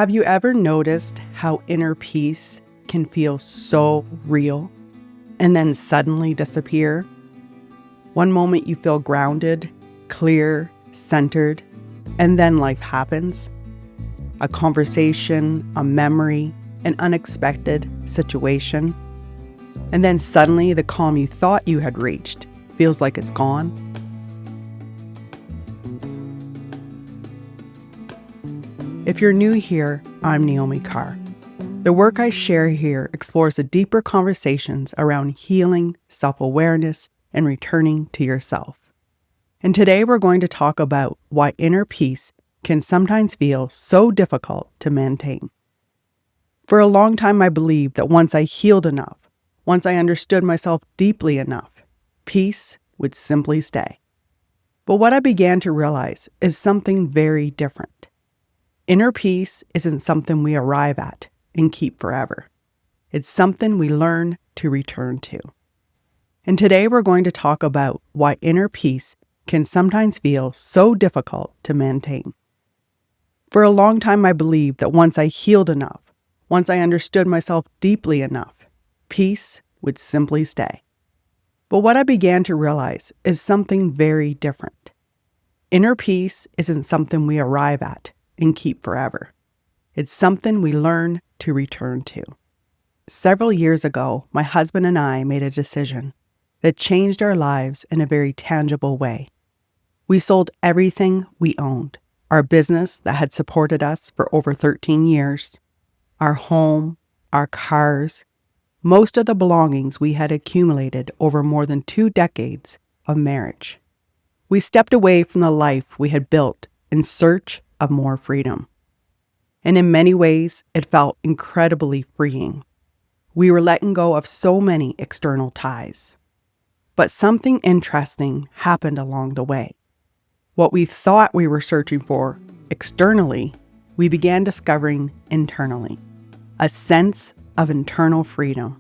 Have you ever noticed how inner peace can feel so real and then suddenly disappear? One moment you feel grounded, clear, centered, and then life happens. A conversation, a memory, an unexpected situation. And then suddenly the calm you thought you had reached feels like it's gone. If you're new here, I'm Naomi Carr. The work I share here explores the deeper conversations around healing, self-awareness, and returning to yourself. And today we're going to talk about why inner peace can sometimes feel so difficult to maintain. For a long time, I believed that once I healed enough, once I understood myself deeply enough, peace would simply stay. But what I began to realize is something very different. Inner peace isn't something we arrive at and keep forever. It's something we learn to return to. And today we're going to talk about why inner peace can sometimes feel so difficult to maintain. For a long time, I believed that once I healed enough, once I understood myself deeply enough, peace would simply stay. But what I began to realize is something very different. Inner peace isn't something we arrive at and keep forever. It's something we learn to return to. Several years ago, my husband and I made a decision that changed our lives in a very tangible way. We sold everything we owned, our business that had supported us for over 13 years, our home, our cars, most of the belongings we had accumulated over more than 2 decades of marriage. We stepped away from the life we had built in search of more freedom. And in many ways, it felt incredibly freeing. We were letting go of so many external ties. But something interesting happened along the way. What we thought we were searching for externally, we began discovering internally. A sense of internal freedom.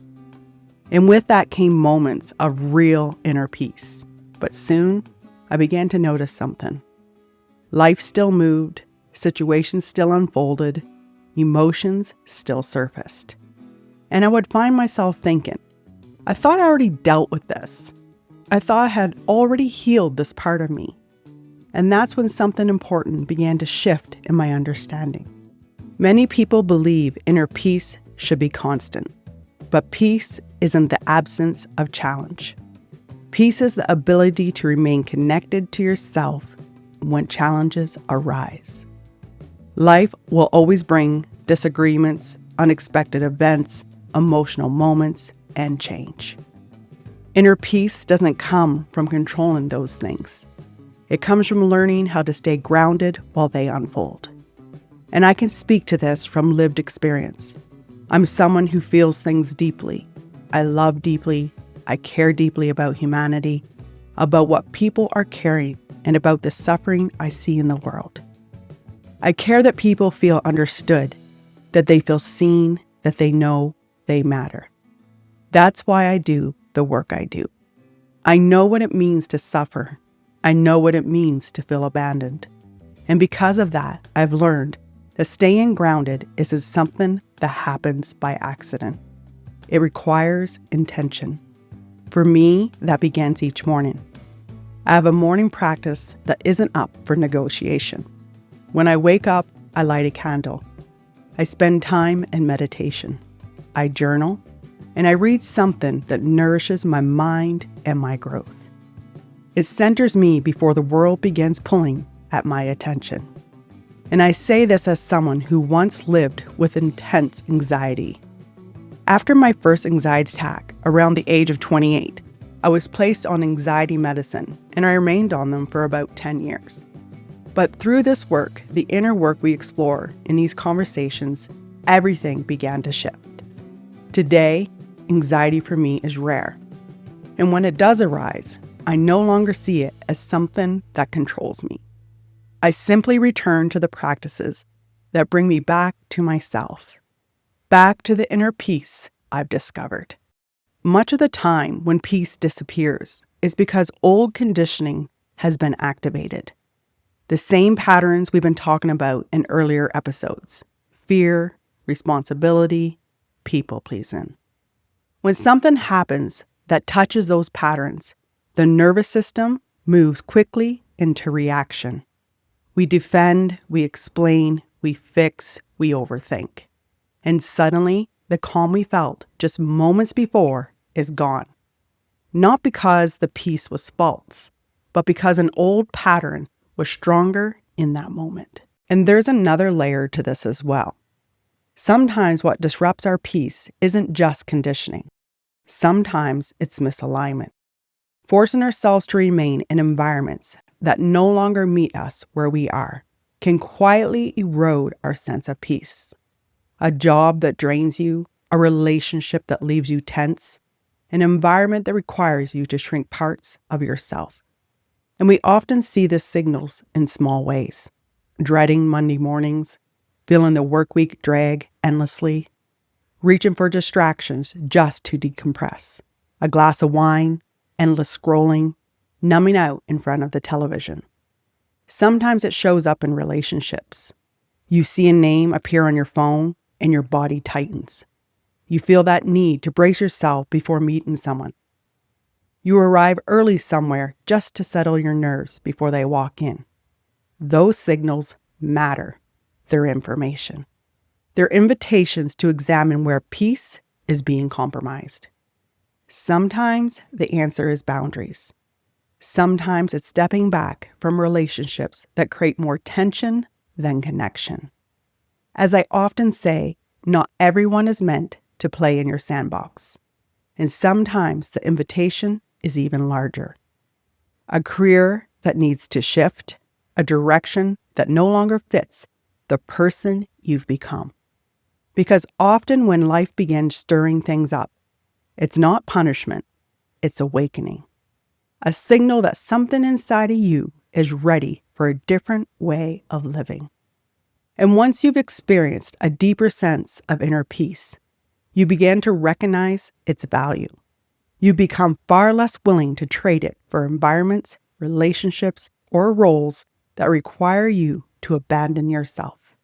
And with that came moments of real inner peace. But soon, I began to notice something. Life still moved, situations still unfolded, emotions still surfaced. And I would find myself thinking, I thought I already dealt with this. I thought I had already healed this part of me. And that's when something important began to shift in my understanding. Many people believe inner peace should be constant, but peace isn't the absence of challenge. Peace is the ability to remain connected to yourself when challenges arise. Life will always bring disagreements, unexpected events, emotional moments, and change. Inner peace doesn't come from controlling those things. It comes from learning how to stay grounded while they unfold. And I can speak to this from lived experience. I'm someone who feels things deeply. I love deeply. I care deeply about humanity, about what people are carrying, and about the suffering I see in the world. I care that people feel understood, that they feel seen, that they know they matter. That's why I do the work I do. I know what it means to suffer. I know what it means to feel abandoned. And because of that, I've learned that staying grounded isn't something that happens by accident. It requires intention. For me, that begins each morning. I have a morning practice that isn't up for negotiation. When I wake up, I light a candle. I spend time in meditation. I journal, and I read something that nourishes my mind and my growth. It centers me before the world begins pulling at my attention. And I say this as someone who once lived with intense anxiety. After my first anxiety attack, around the age of 28, I was placed on anxiety medicine, and I remained on them for about 10 years. But through this work, the inner work we explore in these conversations, everything began to shift. Today, anxiety for me is rare. And when it does arise, I no longer see it as something that controls me. I simply return to the practices that bring me back to myself, back to the inner peace I've discovered. Much of the time when peace disappears is because old conditioning has been activated. The same patterns we've been talking about in earlier episodes. fear, responsibility, people pleasing. When something happens that touches those patterns, the nervous system moves quickly into reaction. We defend, we explain, we fix, we overthink. And suddenly, the calm we felt just moments before is gone. Not because the peace was false, but because an old pattern was stronger in that moment. And there's another layer to this as well. Sometimes what disrupts our peace isn't just conditioning. Sometimes it's misalignment. Forcing ourselves to remain in environments that no longer meet us where we are can quietly erode our sense of peace. A job that drains you, a relationship that leaves you tense, an environment that requires you to shrink parts of yourself. And we often see the signals in small ways. Dreading Monday mornings, feeling the work week drag endlessly, reaching for distractions just to decompress, a glass of wine, endless scrolling, numbing out in front of the television. Sometimes it shows up in relationships. You see a name appear on your phone and your body tightens. You feel that need to brace yourself before meeting someone. You arrive early somewhere just to settle your nerves before they walk in. Those signals matter. They're information. They're invitations to examine where peace is being compromised. Sometimes the answer is boundaries. Sometimes it's stepping back from relationships that create more tension than connection. As I often say, not everyone is meant to play in your sandbox. And sometimes the invitation is even larger. A career that needs to shift, a direction that no longer fits the person you've become. Because often when life begins stirring things up, it's not punishment, it's awakening. A signal that something inside of you is ready for a different way of living. And once you've experienced a deeper sense of inner peace, you begin to recognize its value. You become far less willing to trade it for environments, relationships, or roles that require you to abandon yourself.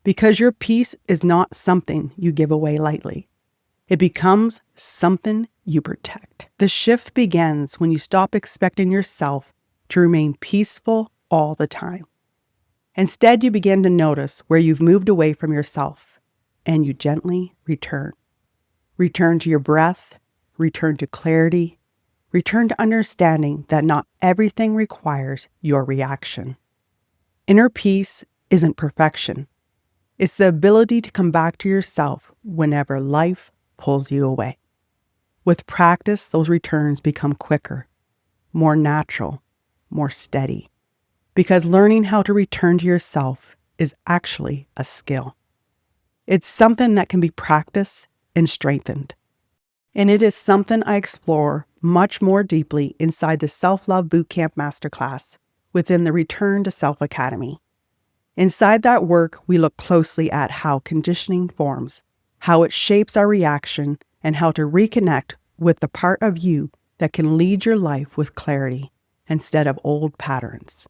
Because your peace is not something you give away lightly. It becomes something you protect. The shift begins when you stop expecting yourself to remain peaceful all the time. Instead, you begin to notice where you've moved away from yourself, and you gently return. Return to your breath, return to clarity, return to understanding that not everything requires your reaction. Inner peace isn't perfection. It's the ability to come back to yourself whenever life pulls you away. With practice, those returns become quicker, more natural, more steady. Because learning how to return to yourself is actually a skill. It's something that can be practiced and strengthened. And it is something I explore much more deeply inside the Self-Love Bootcamp Masterclass within the Return to Self Academy. Inside that work, we look closely at how conditioning forms, how it shapes our reaction, and how to reconnect with the part of you that can lead your life with clarity instead of old patterns.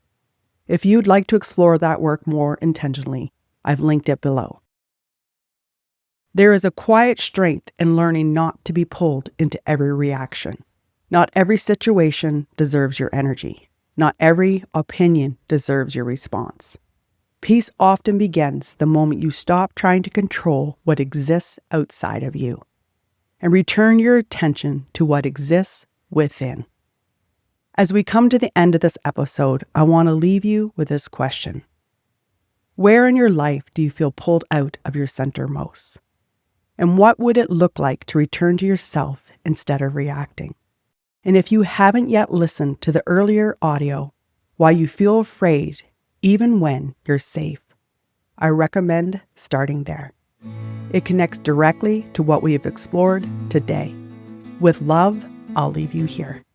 If you'd like to explore that work more intentionally, I've linked it below. There is a quiet strength in learning not to be pulled into every reaction. Not every situation deserves your energy. Not every opinion deserves your response. Peace often begins the moment you stop trying to control what exists outside of you and return your attention to what exists within. As we come to the end of this episode, I want to leave you with this question. Where in your life do you feel pulled out of your center most? And what would it look like to return to yourself instead of reacting? And if you haven't yet listened to the earlier audio, Why You Feel Afraid Even When You're Safe, I recommend starting there. It connects directly to what we have explored today. With love, I'll leave you here.